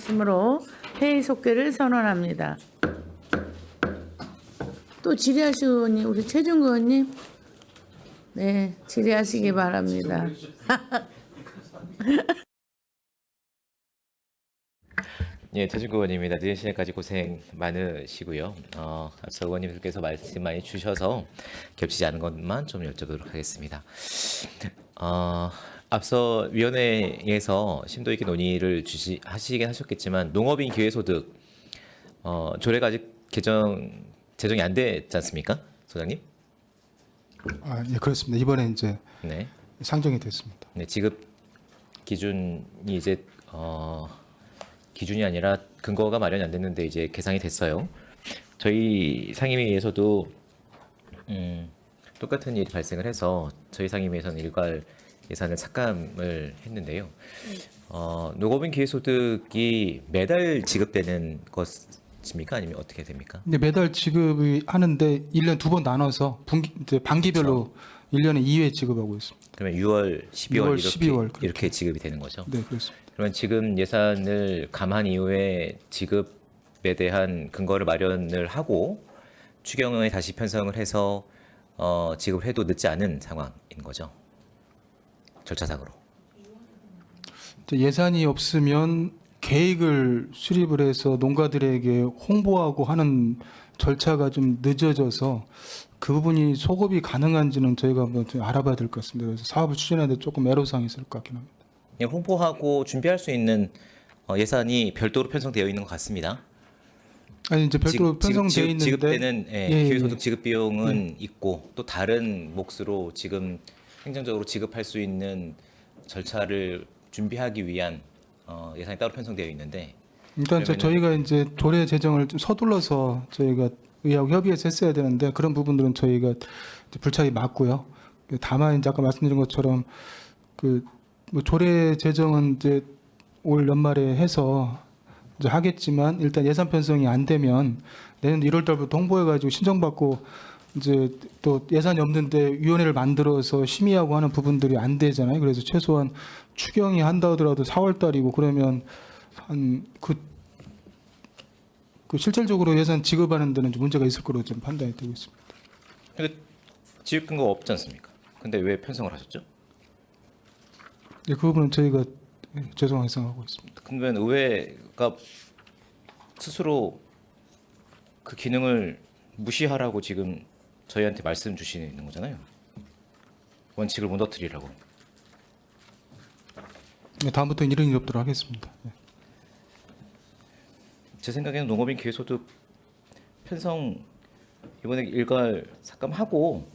있으므로 회의 속개를 선언합니다. 또 질의하실 의원님, 우리 최준구 의원님, 네, 질의하시기 바랍니다. 예, 최준구 의원입니다. 늦은 시간까지 고생 많으시고요. 앞서 의원님들께서 말씀 많이 주셔서 겹치지 않은 것만 좀 여쭤보도록 하겠습니다. 앞서 위원회에서 심도 있게 논의를 하시긴 하셨겠지만 농업인 기회소득 조례가 아직 제정이 안 됐지 않습니까, 소장님? 예, 그렇습니다. 이번에 이제 네. 상정이 됐습니다. 네, 지급 기준이 이제 기준이 아니라 근거가 마련이 안 됐는데 이제 개상이 됐어요. 저희 상임위에서도 똑같은 일이 발생을 해서 저희 상임위에서는 일괄 예산을 삭감을 했는데요. 농업인 기회소득이 매달 지급되는 것입니까? 아니면 어떻게 됩니까? 근데 매달 지급이 하는데 1년 2번 나눠서 이제 반기별로 1년에 2회 지급하고 있습니다. 그러면 6월, 12월 6월, 이렇게, 12월 그렇게. 이렇게 지급이 되는 거죠? 네, 그렇습니다. 그러면 지금 예산을 감한 이후에 지급에 대한 근거를 마련을 하고 추경에 다시 편성을 해서 지급을 해도 늦지 않은 상황인 거죠. 절차상으로. 이제 예산이 없으면 계획을 수립을 해서 농가들에게 홍보하고 하는 절차가 좀 늦어져서 그 부분이 소급이 가능한지는 저희가 한번 좀 알아봐야 될 것 같습니다. 그래서 사업을 추진하는데 조금 애로사항이 있을 것 같긴 합니다. 그냥 홍보하고 준비할 수 있는 예산이 별도로 편성되어 있는 것 같습니다. 아니 이제 별도로 편성되어 있는데 지급되는 예. 기회소득 지급 비용은 있고 또 다른 몫으로 지금 행정적으로 지급할 수 있는 절차를 준비하기 위한 예산이 따로 편성되어 있는데 일단 저희가 이제 조례 제정을 좀 서둘러서 저희가 의하고 협의해서 했어야 되는데 그런 부분들은 저희가 이제 불찰이 맞고요. 다만 이제 아까 말씀드린 것처럼 뭐 조례 제정은 이제 올 연말에 해서 이제 하겠지만 일단 예산 편성이 안 되면 내년 1월 달부터 홍보해가지고 신청받고 이제 또 예산이 없는데 위원회를 만들어서 심의하고 하는 부분들이 안 되잖아요. 그래서 최소한 추경이 한다 하더라도 4월 달이고 그러면 한 그 실질적으로 예산 지급하는 데는 좀 문제가 있을 거로 좀 판단이 되고 있습니다. 근데 지급 근거가 없지 않습니까? 근데 왜 편성을 하셨죠? 네, 그 부분은 저희가 죄송하게 생각하고 있습니다. 그러면 의회가 스스로 그 기능을 무시하라고 지금 저희한테 말씀 주시는 거잖아요. 원칙을 무너뜨리라고. 네, 다음부터는 이런 일이 없도록 하겠습니다. 네. 제 생각에는 농업인 기회소득 편성 이번에 일괄 삭감하고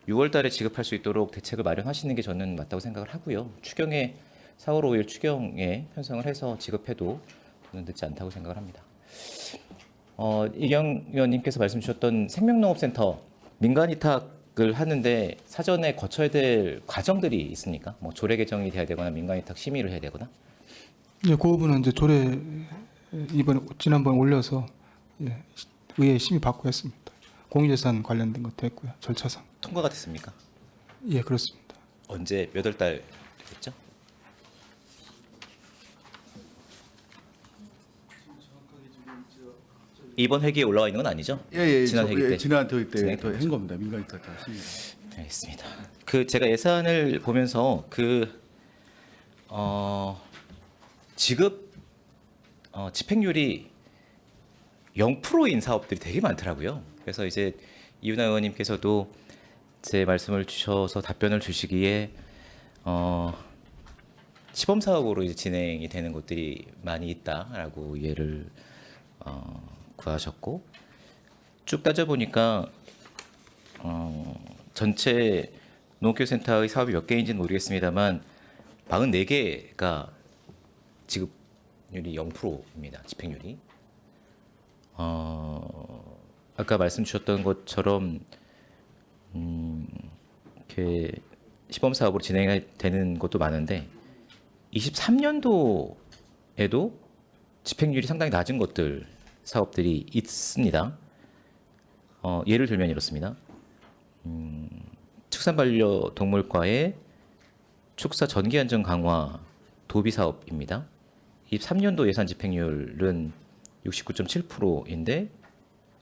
6월 달에 지급할 수 있도록 대책을 마련하시는 게 저는 맞다고 생각을 하고요. 추경에 4월 5일 추경에 편성을 해서 지급해도 저는 늦지 않다고 생각을 합니다. 이경 의원님께서 말씀 주셨던 생명농업센터 민간 위탁을 하는데 사전에 거쳐야 될 과정들이 있습니까? 뭐 조례 개정이 돼야 되거나 민간 위탁 심의를 해야 되거나? 네, 그 부분은 이제 조례 지난번 올려서 의회 심의 받고 했습니다. 공유재산 관련된 것도 했고요. 절차상. 통과가 됐습니까? 예, 그렇습니다. 언제 몇 월 달 됐죠? 이번 회기에 올라와 있는 건 아니죠? 예, 지난 회기 때. 지난 회기 진행 때더 한 겁니다. 민간 위탁 심의. 알겠습니다. 제가 예산을 보면서 지급 집행률이 0%인 사업들이 되게 많더라고요. 그래서 이제 이윤아 의원님께서도 제 말씀을 주셔서 답변을 주시기에 시범 사업으로 이제 진행이 되는 곳들이 많이 있다라고 이해를 구하셨고 쭉 따져 보니까 전체 농업교육센터의 사업이 몇 개인지는 모르겠습니다만 44개가 지급률이 0%입니다. 집행률이. 아까 말씀 주셨던 것처럼 이렇게 시범 사업으로 진행되는 것도 많은데 23년도에도 집행률이 상당히 낮은 것들 사업들이 있습니다. 예를 들면 이렇습니다. 축산반려동물과의 축사 전기안전 강화 도비 사업입니다. 23년도 예산 집행률은 69.7%인데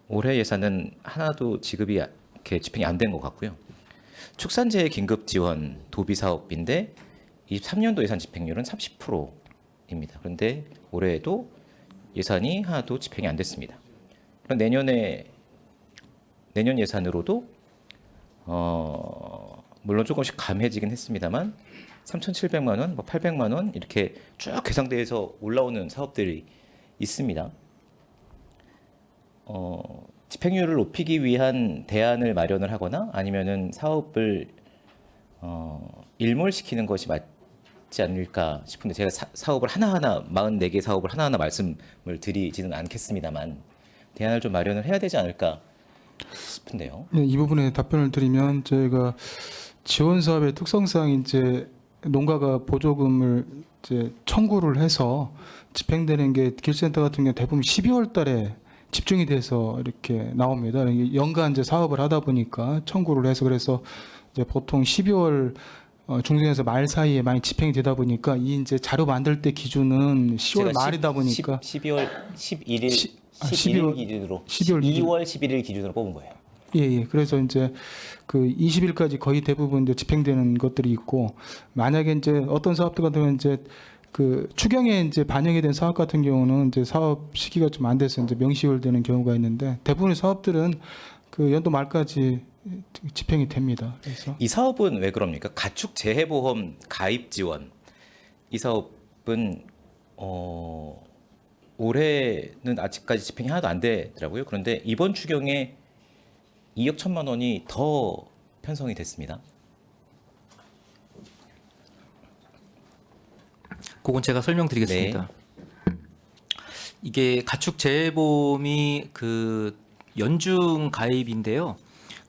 올해 예산은 하나도 지급이 이렇게 집행이 안 된 것 같고요. 축산재해 긴급 지원 도비 사업인데 23년도 예산 집행률은 30%입니다. 그런데 올해에도 예산이 하나도 집행이 안 됐습니다. 그럼 내년 예산으로도 물론 조금씩 감해지긴 했습니다만 3,700만 원, 뭐 800만 원 이렇게 쭉 계상돼서 올라오는 사업들이 있습니다. 집행률을 높이기 위한 대안을 마련을 하거나 아니면은 사업을 일몰시키는 것이 맞지 않을까 싶은데 제가 사업을 하나하나 44개 사업을 하나하나 말씀을 드리지는 않겠습니다만 대안을 좀 마련을 해야 되지 않을까 싶은데요. 네, 이 부분에 답변을 드리면 저희가 지원 사업의 특성상 이제 농가가 보조금을 이제 청구를 해서 집행되는 게 길센터 같은 경우 대부분 12월 달에 집중이 돼서 이렇게 나옵니다. 연간 이제 사업을 하다 보니까 청구를 해서 그래서 이제 보통 12월 중순에서 말 사이에 많이 집행이 되다 보니까 이 이제 자료 만들 때 기준은 10월 말이다 보니까 12월 11일 12월 기준으로 12월 11일 기준으로 뽑은 거예요. 예. 그래서 이제 그 20일까지 거의 대부분 이제 집행되는 것들이 있고 만약에 이제 어떤 사업들 같은 경우는 이제 그 추경에 이제 반영이 된 사업 같은 경우는 이제 사업 시기가 좀 안 돼서 이제 명시효되는 경우가 있는데 대부분의 사업들은 그 연도 말까지 집행이 됩니다. 그래서 이 사업은 왜 그럽니까? 가축 재해보험 가입 지원 이 사업은 올해는 아직까지 집행이 하나도 안 되더라고요. 그런데 이번 추경에 2억 1천만 원이 더 편성이 됐습니다. 그건 제가 설명드리겠습니다. 이게 가축 재해보험이 그 연중 가입인데요.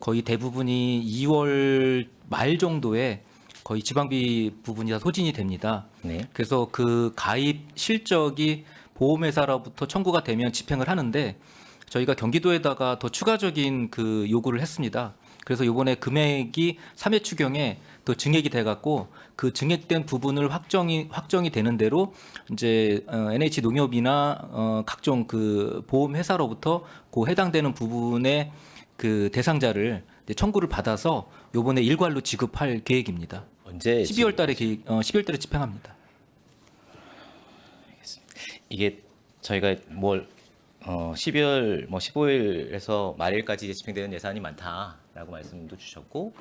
거의 대부분이 2월 말 정도에 거의 지방비 부분이 다 소진이 됩니다. 네. 그래서 그 가입 실적이 보험회사로부터 청구가 되면 집행을 하는데 저희가 경기도에다가 더 추가적인 그 요구를 했습니다. 그래서 이번에 금액이 3회 추경에 더 증액이 돼갖고 그 증액된 부분을 확정이 되는 대로 이제 NH 농협이나 각종 그 보험 회사로부터 그 해당되는 부분의 그 대상자를 이제 청구를 받아서 이번에 일괄로 지급할 계획입니다. 언제 12월 달에 12월 달에 집행합니다. 이게 저희가 12월 15일에서 말일까지 이제 집행되는 예산이 많다라고 말씀도 주셨고,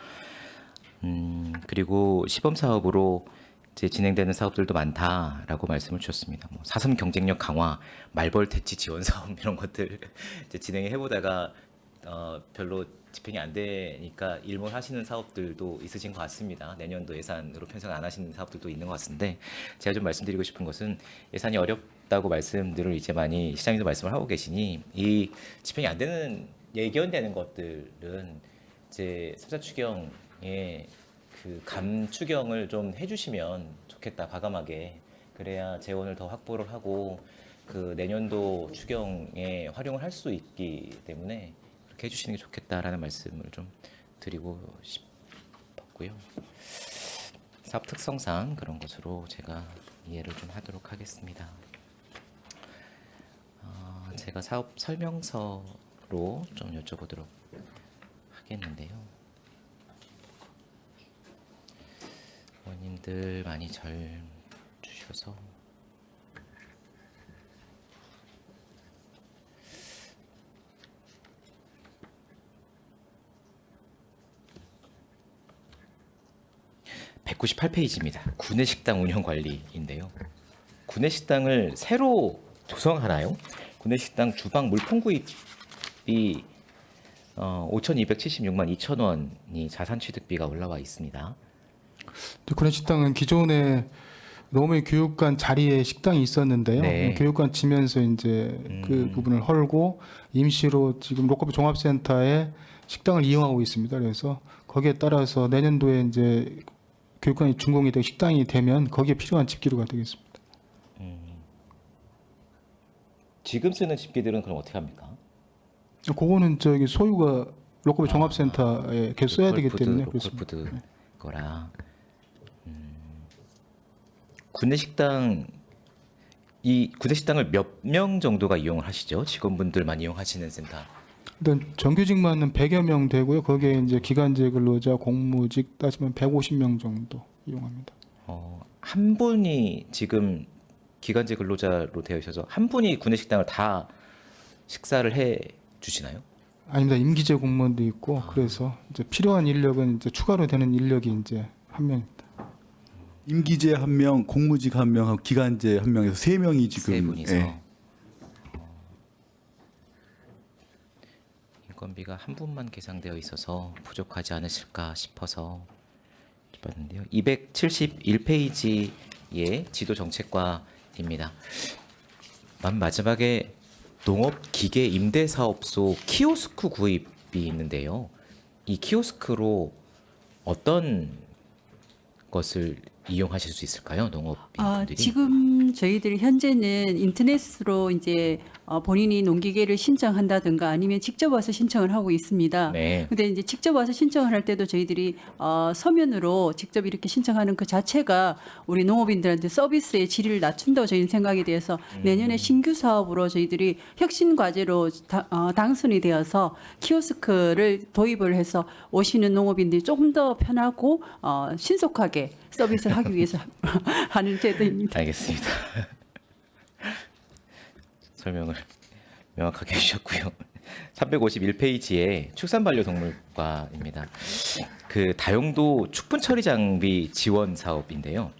그리고 시범 사업으로 이제 진행되는 사업들도 많다라고 말씀을 주셨습니다. 뭐 사슴 경쟁력 강화, 말벌 퇴치 지원 사업 이런 것들 이제 진행해 보다가 별로 집행이 안 되니까 일몰하시는 사업들도 있으신 것 같습니다. 내년도 예산으로 편성 안 하시는 사업들도 있는 것 같은데 제가 좀 말씀드리고 싶은 것은 예산이 어렵다고 말씀들을 이제 많이 시장님도 말씀을 하고 계시니 이 집행이 안 되는 예견되는 것들은 이제 3차 추경에 그 감추경을 좀 해주시면 좋겠다, 과감하게. 그래야 재원을 더 확보를 하고 그 내년도 추경에 활용을 할 수 있기 때문에 그렇게 해주시는 게 좋겠다라는 말씀을 좀 드리고 싶었고요. 사업 특성상 그런 것으로 제가 이해를 좀 하도록 하겠습니다. 제가 사업 설명서로 좀 여쭤보도록 하겠는데요. 의원님들 많이 잘 주셔서 (198페이지입니다) 구내식당 운영 관리인데요. 구내식당을 새로 조성하나요? 구내식당 주방 물품 구입이 5,276만 2천 원이 자산취득비가 올라와 있습니다. 구내식당은 기존에 노무현 교육관 자리에 식당이 있었는데요. 네. 교육관 지면서 이제 그 부분을 헐고 임시로 지금 로커비 종합센터에 식당을 이용하고 있습니다. 그래서 거기에 따라서 내년도에 이제 교육관이 준공이 되고 식당이 되면 거기에 필요한 집기류가 되겠습니다. 지금 쓰는 집기들은 그럼 어떻게 합니까? 그거는 저기 소유가 로커비 종합센터에 계속 써야 되기 때문에 그렇습니다. 로컬푸드 거라. 구내식당 이 구내식당을 몇 명 정도가 이용을 하시죠? 직원분들만 이용하시는 센터. 일단 정규직만은 100여 명 되고요. 거기에 이제 기간제 근로자, 공무직 따지면 150명 정도 이용합니다. 한 분이 지금 기간제 근로자로 되어 있어서 한 분이 구내식당을 다 식사를 해 주시나요? 아닙니다. 임기제 공무원도 있고 그래서 이제 필요한 인력은 이제 추가로 되는 인력이 이제 한 명입니다. 임기제 1명, 공무직 1명, 기간제 1명에서 3명이 지금 세 분이서. 예. 인건비가 한 분만 계상되어 있어서 부족하지 않으실까 싶어서 봤는데요. 271페이지의 지도 정책과입니다. 맨 마지막에 농업 기계 임대 사업소 키오스크 구입이 있는데요. 이 키오스크로 어떤 것을 이용하실 수 있을까요? 농업인분들이. 지금 저희들이 현재는 인터넷으로 이제 본인이 농기계를 신청한다든가 아니면 직접 와서 신청을 하고 있습니다. 네. 근데 이제 직접 와서 신청을 할 때도 저희들이 서면으로 직접 이렇게 신청하는 그 자체가 우리 농업인들한테 서비스의 질을 낮춘다고 저희는 생각이 돼서 내년에 신규 사업으로 저희들이 혁신 과제로 당선이 되어서 키오스크를 도입을 해서 오시는 농업인들이 조금 더 편하고 신속하게 서비스를 하기 위해서 하는 제도입니다. 알겠습니다. 설명을 명확하게 해주셨고요. 351페이지에 축산반려동물과입니다. 그 다용도 축분 처리 장비 지원 사업인데요.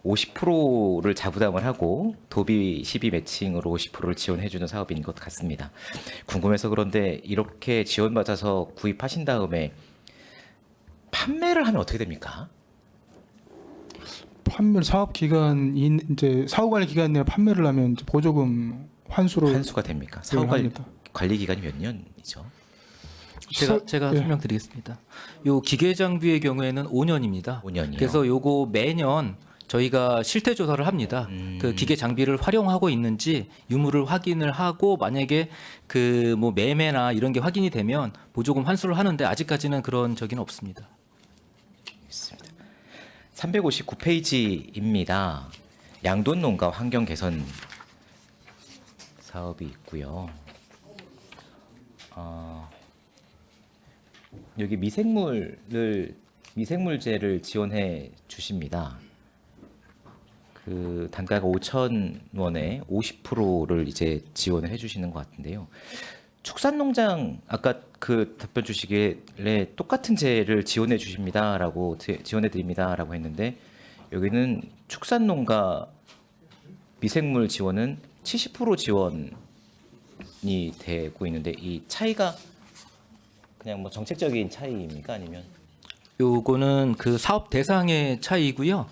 50%를 자부담을 하고 도비 12 매칭으로 50%를 지원해주는 사업인 것 같습니다. 궁금해서 그런데 이렇게 지원받아서 구입하신 다음에 판매를 하면 어떻게 됩니까? 판매 사업 기간 이제 사후 관리 기간 내에 판매를 하면 이제 보조금 환수로 환수가 됩니까? 사후 합니다. 관리 기간이 몇 년이죠? 제가 예. 설명드리겠습니다. 요 기계 장비의 경우에는 5년입니다. 5년이요. 그래서 요거 매년 저희가 실태 조사를 합니다. 그 기계 장비를 활용하고 있는지 유무를 확인을 하고 만약에 그 뭐 매매나 이런 게 확인이 되면 보조금 환수를 하는데 아직까지는 그런 적은 없습니다. 있습니다. 359페이지입니다. 양돈 농가 환경 개선 사업이 있고요. 여기 미생물제를 지원해 주십니다. 그 단가가 5,000원에 50%를 이제 지원을 해주시는 것 같은데요. 축산농장 아까 그 답변 주시길래 똑같은 제를 지원해 주십니다라고 지원해 드립니다라고 했는데 여기는 축산농가 미생물 지원은 70% 지원이 되고 있는데 이 차이가 그냥 뭐 정책적인 차이입니까 아니면 요거는 그 사업 대상의 차이고요.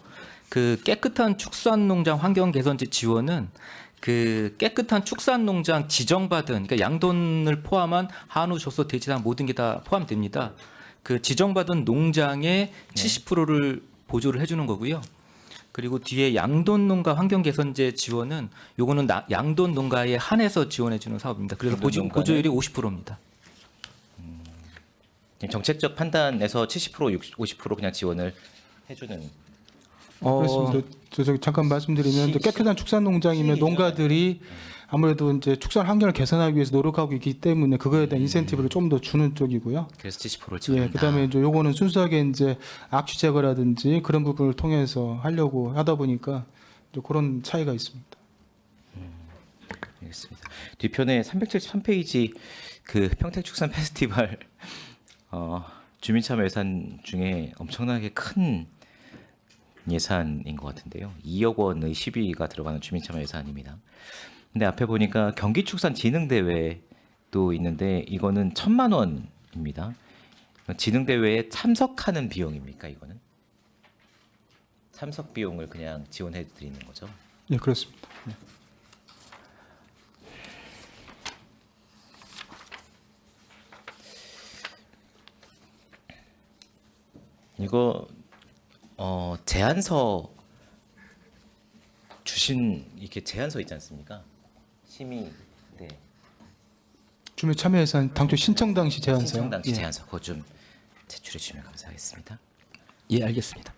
그 깨끗한 축산농장 환경 개선제 지원은 그 깨끗한 축산농장 지정받은 그러니까 양돈을 포함한 한우, 조소, 돼지 등 모든 게 다 포함됩니다. 그 지정받은 농장의 70%를 보조를 해주는 거고요. 그리고 뒤에 양돈 농가 환경 개선제 지원은 요거는 양돈 농가에 한해서 지원해주는 사업입니다. 그래서 양돈 농가는? 보조율이 50%입니다. 정책적 판단에서 70% 50% 그냥 지원을 해주는 그렇습니다. 저기 잠깐 말씀드리면 이제 깨끗한 축산농장이면 농가들이 아무래도 이제 축산 환경을 개선하기 위해서 노력하고 있기 때문에 그거에 대한 인센티브를 좀 더 주는 쪽이고요. 그래서 70%를 예, 지원한다. 그다음에 이제 요거는 순수하게 이제 악취 제거라든지 그런 부분을 통해서 하려고 하다 보니까 이제 그런 차이가 있습니다. 알겠습니다. 뒤편에 373페이지 그 평택축산 페스티벌 주민참여 예산 중에 엄청나게 큰 예산인 것 같은데요. 2억 원의 시비가 들어가는 주민참여 예산입니다. 근데 앞에 보니까 경기축산진흥대회도 있는데 이거는 1,000만 원입니다. 진흥대회에 참석하는 비용입니까 이거는? 참석 비용을 그냥 지원해 드리는 거죠. 예, 그렇습니다. 예. 이거 제안서 주신 이렇게 제안서 있지 않습니까? 심의 네. 주민 참여 예산 당초 신청 당시 제안서요. 신청 당시 예. 제안서 그거 좀 제출해 주시면 감사하겠습니다. 예, 알겠습니다.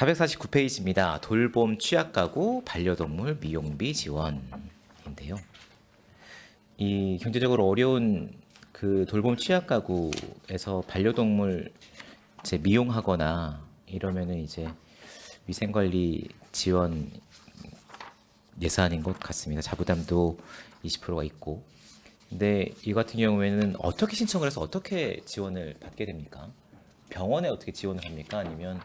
449페이지입니다. 돌봄 취약 가구 반려동물 미용비 지원인데요. 이 경제적으로 어려운 그 돌봄 취약 가구에서 반려동물 이제 미용하거나 이러면은 이제 위생관리 지원 예산인 것 같습니다. 자부담도 20%가 있고. 근데 이 같은 경우에는 어떻게 신청을 해서 어떻게 지원을 받게 됩니까? 병원에 어떻게 지원을 합니까? 아니면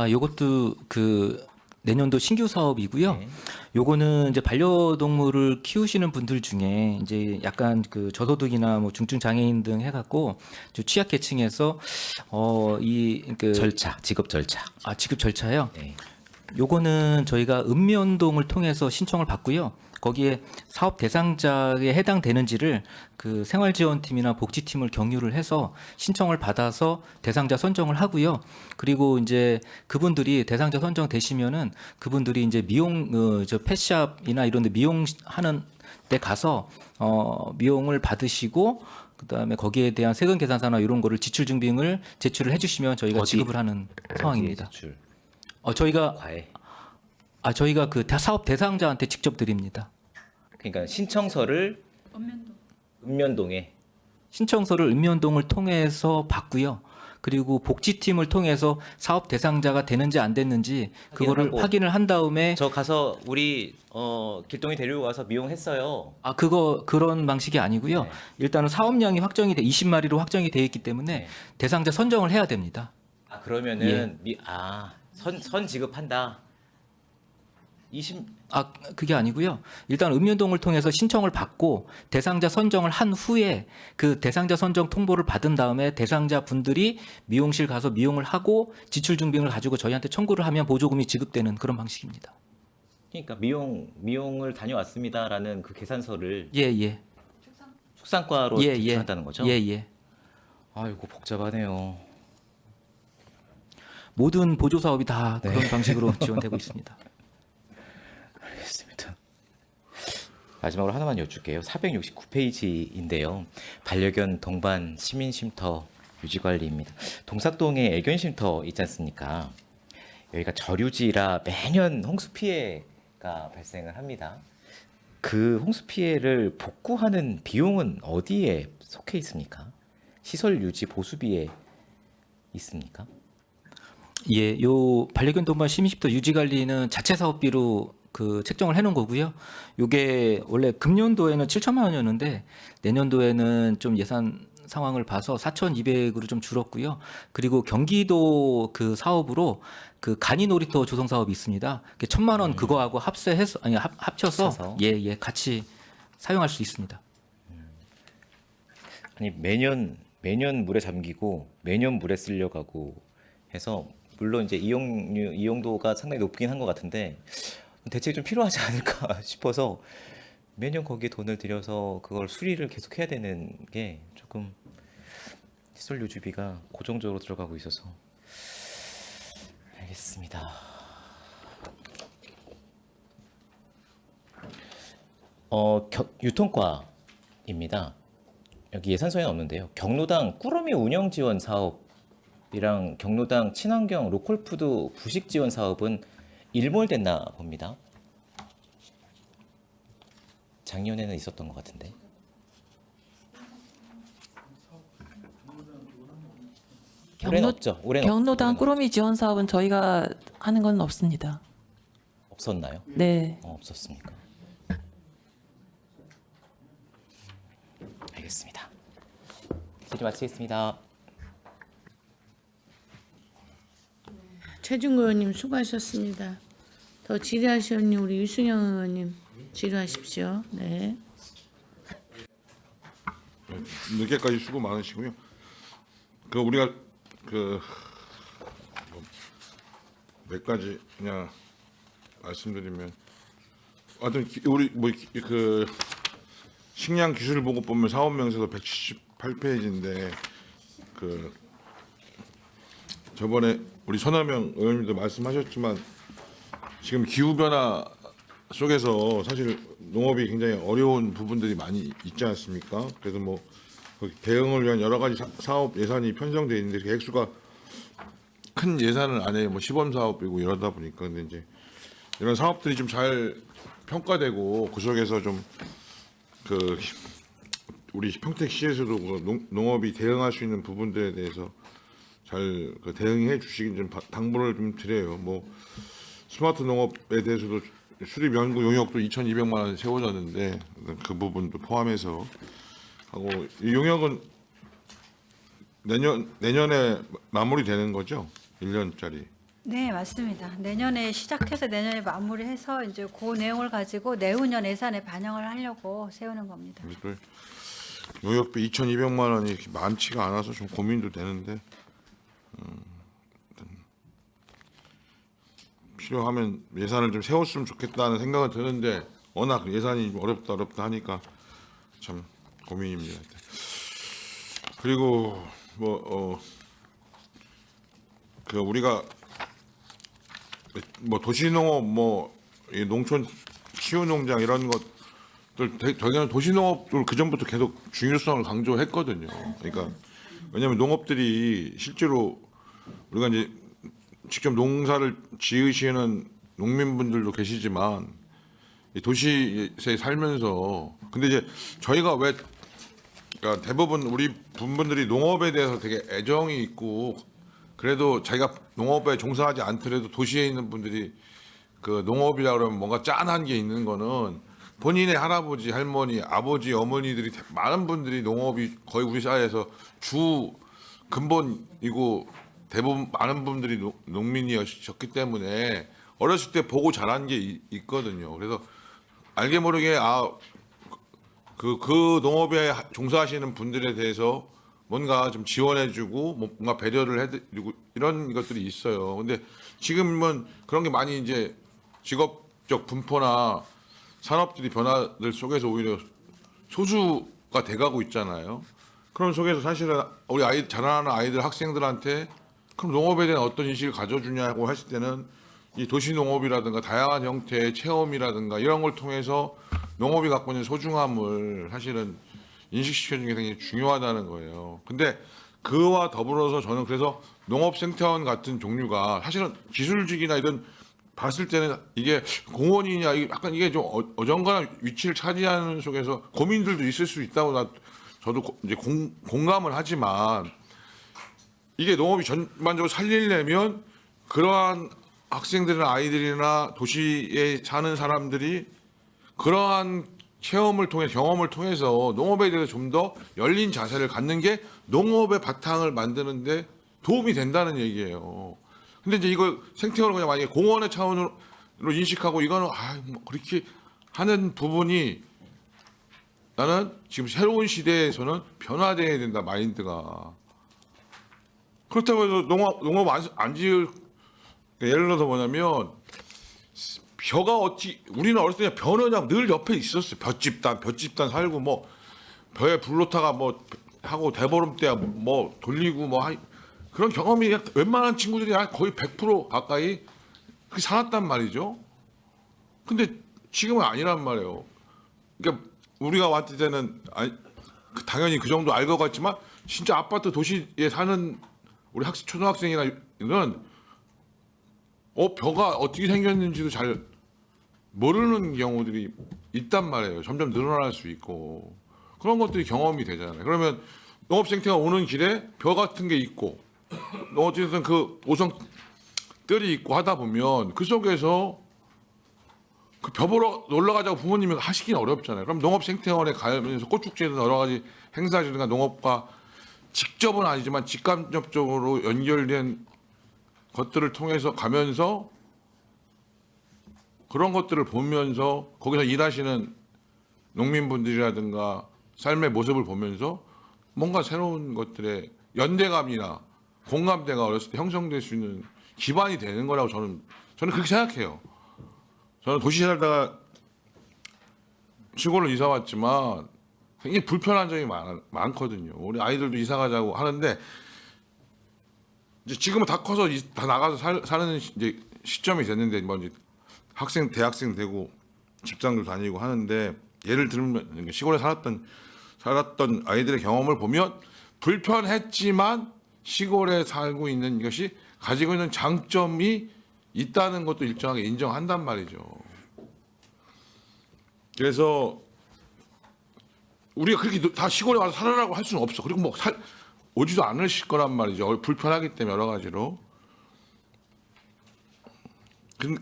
요것도 그 내년도 신규 사업이고요. 네. 요거는 이제 반려동물을 키우시는 분들 중에 이제 약간 그 저소득이나 뭐 중증 장애인 등 해갖고 좀 취약계층에서 이그 절차, 지급 절차. 지급 절차요. 네. 요거는 저희가 읍면동을 통해서 신청을 받고요. 거기에 사업 대상자에 해당되는지를 그 생활지원팀이나 복지팀을 경유를 해서 신청을 받아서 대상자 선정을 하고요. 그리고 이제 그분들이 대상자 선정되시면은 그분들이 이제 미용 저 펫샵이나 이런 데 미용하는 데 가서 미용을 받으시고 그다음에 거기에 대한 세금 계산서나 이런 거를 지출 증빙을 제출을 해 주시면 저희가 어디? 지급을 하는 상황입니다. 지출, 저희가 과외. 저희가 그 사업 대상자한테 직접 드립니다. 그러니까 신청서를 읍면동에 신청서를 읍면동을 통해서 받고요. 그리고 복지팀을 통해서 사업 대상자가 되는지 안 됐는지 그거를 확인하고. 확인을 한 다음에 저 가서 우리 길동이 데리고 가서 미용했어요. 그런 방식이 아니고요. 네. 일단은 사업량이 확정이 돼 20마리로 확정이 돼 있기 때문에 네. 대상자 선정을 해야 됩니다. 그러면은 선 지급한다. 20 그게 아니고요. 일단 읍면동을 통해서 신청을 받고 대상자 선정을 한 후에 그 대상자 선정 통보를 받은 다음에 대상자 분들이 미용실 가서 미용을 하고 지출 증빙을 가지고 저희한테 청구를 하면 보조금이 지급되는 그런 방식입니다. 그러니까 미용을 다녀왔습니다라는 그 계산서를 예. 축산과로 제출한다는 거죠. 예. 아이고 복잡하네요. 모든 보조 사업이 다 네. 그런 방식으로 지원되고 있습니다. 알겠습니다. 마지막으로 하나만 여쭐게요. 469페이지인데요. 반려견 동반 시민쉼터 유지관리입니다. 동삭동에 애견쉼터 있지 않습니까? 여기가 저류지라 매년 홍수 피해가 발생을 합니다. 그 홍수 피해를 복구하는 비용은 어디에 속해 있습니까? 시설 유지 보수비에 있습니까? 예, 요 반려견 동반 시민쉼터 유지 관리는 자체 사업비로 그 책정을 해놓은 거고요. 요게 원래 금년도에는 7천만 원이었는데 내년도에는 좀 예산 상황을 봐서 4,200으로 좀 줄었고요. 그리고 경기도 그 사업으로 그 간이 놀이터 조성 사업이 있습니다. 1,000만 원 그거하고 합쳐서 합쳐서. 예 같이 사용할 수 있습니다. 아니 매년 물에 잠기고 매년 물에 쓸려가고 해서 물론 이제 이용도가 상당히 높긴 한 것 같은데 대책이 좀 필요하지 않을까 싶어서 매년 거기에 돈을 들여서 그걸 수리를 계속 해야 되는 게 조금 시설 유지비가 고정적으로 들어가고 있어서 알겠습니다. 유통과입니다. 여기 예산서에는 없는데요. 경로당 꾸러미 운영 지원 사업이랑 경로당 친환경 로컬푸드 부식 지원 사업은 일몰됐나 봅니다. 작년에는 있었던 것 같은데. 올해는 없죠. 올해는 경로당 올해는 꾸러미 지원 사업은 저희가 하는 건 없습니다. 없었나요? 네. 없었습니까? 알겠습니다. 질의 마치겠습니다. 최준구 의원님 수고하셨습니다. 더 질의하실 의원님 우리 유승영 의원님 질의하십시오. 네. 늦게까지 수고 많으시고요. 그 우리가 몇 가지 그냥 말씀드리면, 하여튼 우리 그 식량 기술 보고법면 사업 명세서 178페이지인데 그 저번에 우리 손아명 의원님도 말씀하셨지만 지금 기후 변화 속에서 사실 농업이 굉장히 어려운 부분들이 많이 있지 않습니까? 그래서 뭐 대응을 위한 여러 가지 사업 예산이 편성돼 있는데 그 액수가 큰 예산을 안 해요. 뭐 시범 사업이고 이러다 보니까 근데 이제 이런 사업들이 좀 잘 평가되고 그 속에서 좀 그 우리 평택시에서도 그 농업이 대응할 수 있는 부분들에 대해서 잘 그 대응해 주시긴 좀 당부를 좀 드려요. 뭐 스마트 농업에 대해서도 수립 연구 용역도 2,200만 원 세워졌는데 그 부분도 포함해서 하고 이 용역은 내년에 마무리되는 거죠? 1년짜리. 네, 맞습니다. 내년에 시작해서 내년에 마무리해서 이제 그 내용을 가지고 내후년 예산에 반영을 하려고 세우는 겁니다. 이걸 용역비 2,200만 원이 이렇게 많지가 않아서 좀 고민도 되는데 일단 필요하면 예산을 좀 세웠으면 좋겠다는 생각은 드는데 워낙 예산이 좀 어렵다 하니까 참 고민입니다. 그리고 그 우리가 뭐 도시농업 이 농촌 키우농장 이런 것들 저희는 도시농업을 그 전부터 계속 중요성을 강조했거든요. 그러니까 왜냐하면 농업들이 실제로 우리가 이제 직접 농사를 지으시는 농민분들도 계시지만 이 도시에 살면서 근데 이제 저희가 왜 그러니까 대부분 우리 분들이 농업에 대해서 되게 애정이 있고 그래도 자기가 농업에 종사하지 않더라도 도시에 있는 분들이 그 농업이라 그러면 뭔가 짠한 게 있는 거는 본인의 할아버지, 할머니, 아버지, 어머니들이 많은 분들이 농업이 거의 우리 사회에서 주 근본이고 대부분 많은 분들이 농민이셨기 때문에 어렸을 때 보고 자란 게 있거든요. 그래서 알게 모르게 그 농업에 종사하시는 분들에 대해서 뭔가 좀 지원해주고 뭔가 배려를 해드리고 이런 것들이 있어요. 근데 지금은 그런 게 많이 이제 직업적 분포나 산업들이 변화들 속에서 오히려 소수가 돼가고 있잖아요. 그런 속에서 사실은 우리 자라나는 아이들 학생들한테 그럼 농업에 대한 어떤 인식을 가져주냐고 했을 때는 이 도시농업이라든가 다양한 형태의 체험이라든가 이런 걸 통해서 농업이 갖고 있는 소중함을 사실은 인식시켜주는 게 굉장히 중요하다는 거예요. 근데 그와 더불어서 저는 그래서 농업생태원 같은 종류가 사실은 기술직이나 이런 봤을 때는 이게 공원이냐 약간 이게 좀 어정간한 위치를 차지하는 속에서 고민들도 있을 수 있다고 저도 이제 공감을 하지만 이게 농업이 전반적으로 살리려면 그러한 학생들이나 아이들이나 도시에 사는 사람들이 그러한 체험을 통해 경험을 통해서 농업에 대해서 좀 더 열린 자세를 갖는 게 농업의 바탕을 만드는데 도움이 된다는 얘기예요. 근데 이제 이걸 생태원을 그냥 만약에 공원의 차원으로 인식하고 이거는 뭐 그렇게 하는 부분이 나는 지금 새로운 시대에서는 변화돼야 된다 마인드가. 그렇다고 해서 농업 안 지을 예를 들어서 뭐냐면 벼가 우리는 어렸을 때 벼는 늘 옆에 있었어요. 벼집단 살고 뭐 벼에 불로타가 뭐 하고 대보름 때 뭐 돌리고 뭐 그런 경험이 웬만한 친구들이 거의 100% 가까이 그렇게 살았단 말이죠. 근데 지금은 아니란 말이에요. 그러니까 우리가 왔을 때는 당연히 그 정도 알 것 같지만 진짜 아파트 도시에 사는 우리 초등학생이나 이런 벼가 어떻게 생겼는지도 잘 모르는 경우들이 있단 말이에요. 점점 늘어날 수 있고 그런 것들이 경험이 되잖아요. 그러면 농업생태가 오는 길에 벼 같은 게 있고 어쨌든 그 오성들이 있고 하다 보면 그 속에서 그 벼 보러 놀러 가자고 부모님이 하시긴 어렵잖아요. 그럼 농업생태원에 가면서 꽃축제든 여러 가지 행사든가 농업과 직접은 아니지만 직간접적으로 연결된 것들을 통해서 가면서 그런 것들을 보면서 거기서 일하시는 농민분들이라든가 삶의 모습을 보면서 뭔가 새로운 것들의 연대감이나 공감대가 어렸을 때 형성될 수 있는 기반이 되는 거라고 저는 그렇게 생각해요. 저는 도시에 살다가 시골로 이사 왔지만 굉장히 불편한 점이 많거든요. 우리 아이들도 이사 가자고 하는데 이제 지금은 다 커서 다 나가서 사는 이제 시점이 됐는데 뭐 이제 대학생 되고 직장도 다니고 하는데 예를 들면 시골에 살았던 아이들의 경험을 보면 불편했지만 시골에 살고 있는 것이 가지고 있는 장점이 있다는 것도 일정하게 인정한단 말이죠. 그래서 우리가 그렇게 다 시골에 와서 살아라고 할 수는 없어. 그리고 뭐 오지도 않으실 거란 말이죠. 불편하기 때문에 여러 가지로.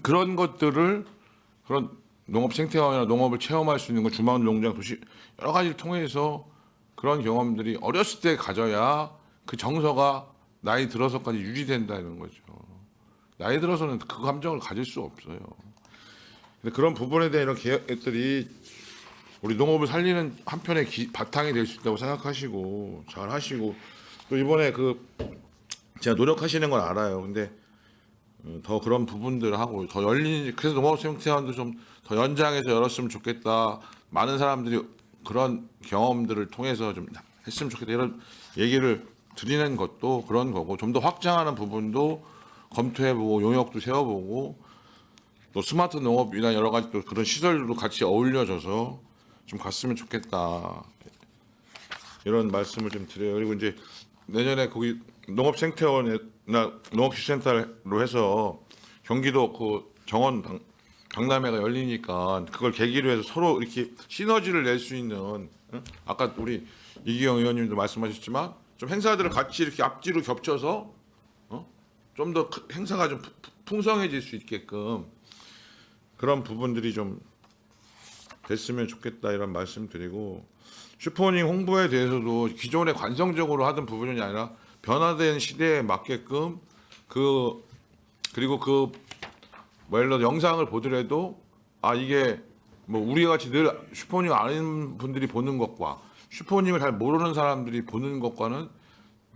그런 것들을 그런 농업 생태화나 농업을 체험할 수 있는 거 주말 농장 도시 여러 가지를 통해서 그런 경험들이 어렸을 때 가져야 그 정서가 나이 들어서까지 유지된다는 거죠. 나이 들어서는 그 감정을 가질 수 없어요. 근데 그런 부분에 대한 이런 계획들이 우리 농업을 살리는 한편의 바탕이 될 수 있다고 생각하시고 잘 하시고 또 이번에 제가 노력하시는 건 알아요. 근데 더 그런 부분들을 하고 더 열린 그래서 농업 생태원도 좀 더 연장해서 열었으면 좋겠다. 많은 사람들이 그런 경험들을 통해서 좀 했으면 좋겠다. 이런 얘기를 드리는 것도 그런 거고 좀 더 확장하는 부분도 검토해보고 용역도 세워보고 또 스마트 농업이나 여러 가지 또 그런 시설도 같이 어울려져서 좀 갔으면 좋겠다. 이런 말씀을 좀 드려요. 그리고 이제 내년에 거기 농업생태원이나 농업기술센터로 해서 경기도 그 정원 박람회가 열리니까 그걸 계기로 해서 서로 이렇게 시너지를 낼 수 있는 아까 우리 이기영 의원님도 말씀하셨지만 좀 행사들을 같이 이렇게 앞뒤로 겹쳐서 좀 더 행사가 좀 풍성해질 수 있게끔 그런 부분들이 좀 됐으면 좋겠다 이런 말씀드리고 슈퍼닝 홍보에 대해서도 기존에 관성적으로 하던 부분이 아니라 변화된 시대에 맞게끔 그리고 예를 들어 영상을 보더라도 이게 뭐 우리가 같이 늘 슈퍼닝 아는 분들이 보는 것과 슈퍼닝을 잘 모르는 사람들이 보는 것과는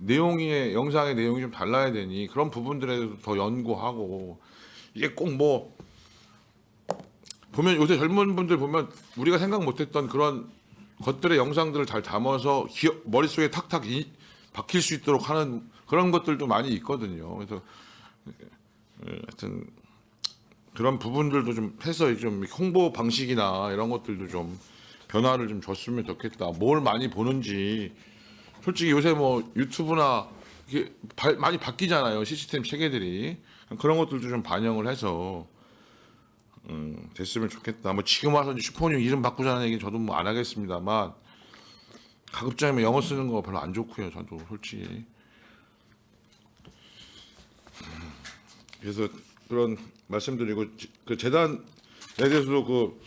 영상의 내용이 좀 달라야 되니 그런 부분들에 대해서 더 연구하고 이게 꼭 뭐 보면 요새 젊은 분들 보면 우리가 생각 못했던 그런 것들의 영상들을 잘 담아서 머릿속에 탁탁 박힐 수 있도록 하는 그런 것들도 많이 있거든요. 그래서 하여튼 그런 부분들도 좀 해서 좀 홍보 방식이나 이런 것들도 좀 변화를 좀 줬으면 좋겠다. 뭘 많이 보는지 솔직히 요새 뭐 유튜브나 이게 많이 바뀌잖아요. 시스템 체계들이 그런 것들도 좀 반영을 해서 됐으면 좋겠다. 뭐 지금 와서 이제 슈퍼닝 이름 바꾸자는 얘기 저도 뭐 안 하겠습니다만 가급적이면 영어 쓰는 거 별로 안 좋고요. 저도 솔직히 그래서 그런 말씀드리고 그 재단에 대해서도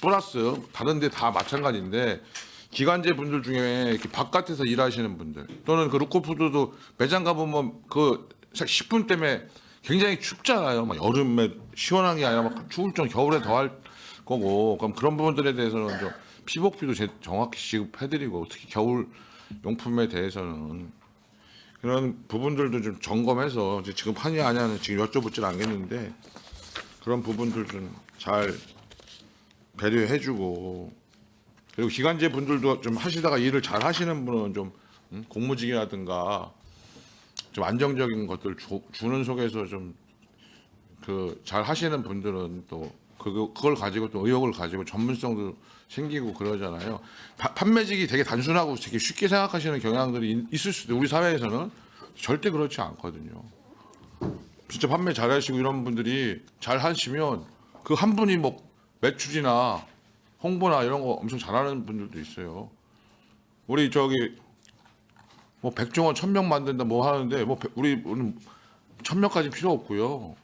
플러스 다른 데 다 마찬가지인데 기관제 분들 중에 이렇게 바깥에서 일하시는 분들 또는 그 루코푸드도 매장 가보면 그 식품 때문에 굉장히 춥잖아요. 막 여름에 시원한 게 아니라 막 추울 정도 겨울에 더 할 거고 그럼 그런 부분들에 대해서는 좀 피복비도 정확히 지급해드리고 특히 겨울 용품에 대해서는 그런 부분들도 좀 점검해서 지금 하냐 안 하냐는 지금 여쭤보질 않겠는데 그런 부분들 좀 잘 배려해주고 그리고 기관제 분들도 좀 하시다가 일을 잘 하시는 분은 좀 공무직이라든가 좀 안정적인 것들 주는 속에서 좀 잘 하시는 분들은 또 그걸 가지고 또 의욕을 가지고 전문성도 생기고 그러잖아요. 판매직이 되게 단순하고 되게 쉽게 생각하시는 경향들이 있을 수도 있어요. 우리 사회에서는 절대 그렇지 않거든요. 진짜 판매 잘하시고 이런 분들이 잘 하시면 그 한 분이 뭐 매출이나 홍보나 이런 거 엄청 잘하는 분들도 있어요. 우리 뭐 백종원 1000명 만든다 뭐 하는데 뭐 우리는 1000명까지 필요 없고요.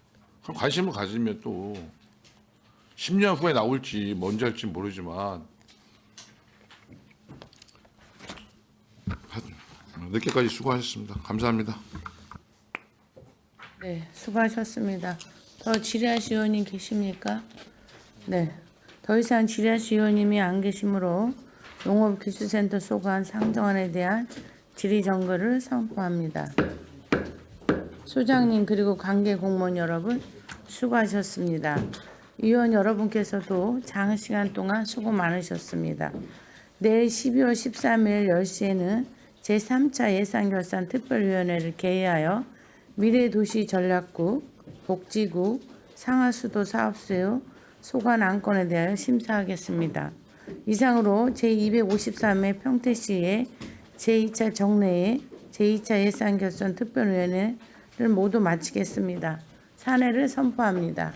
그럼 관심을 가지면 또 10년 후에 나올지 뭔지 할지 모르지만 늦게까지 수고하셨습니다. 감사합니다. 네, 수고하셨습니다. 더 지리하시 의원님 계십니까? 네, 더 이상 지리하시 의원님이 안 계시므로 농업기술센터 소관 상정안에 대한 질의정거를 선포합니다. 소장님 그리고 관계 공무원 여러분 수고하셨습니다. 위원 여러분께서도 장시간 동안 수고 많으셨습니다. 내일 12월 13일 10시에는 제3차 예산결산 특별위원회를 개회하여 미래도시전략국, 복지국, 상하수도 사업수요 소관 안건에 대하여 심사하겠습니다. 이상으로 제253회 평택시의 제2차 정례의 제2차 예산결산 특별위원회 모두 마치겠습니다. 산회를 선포합니다.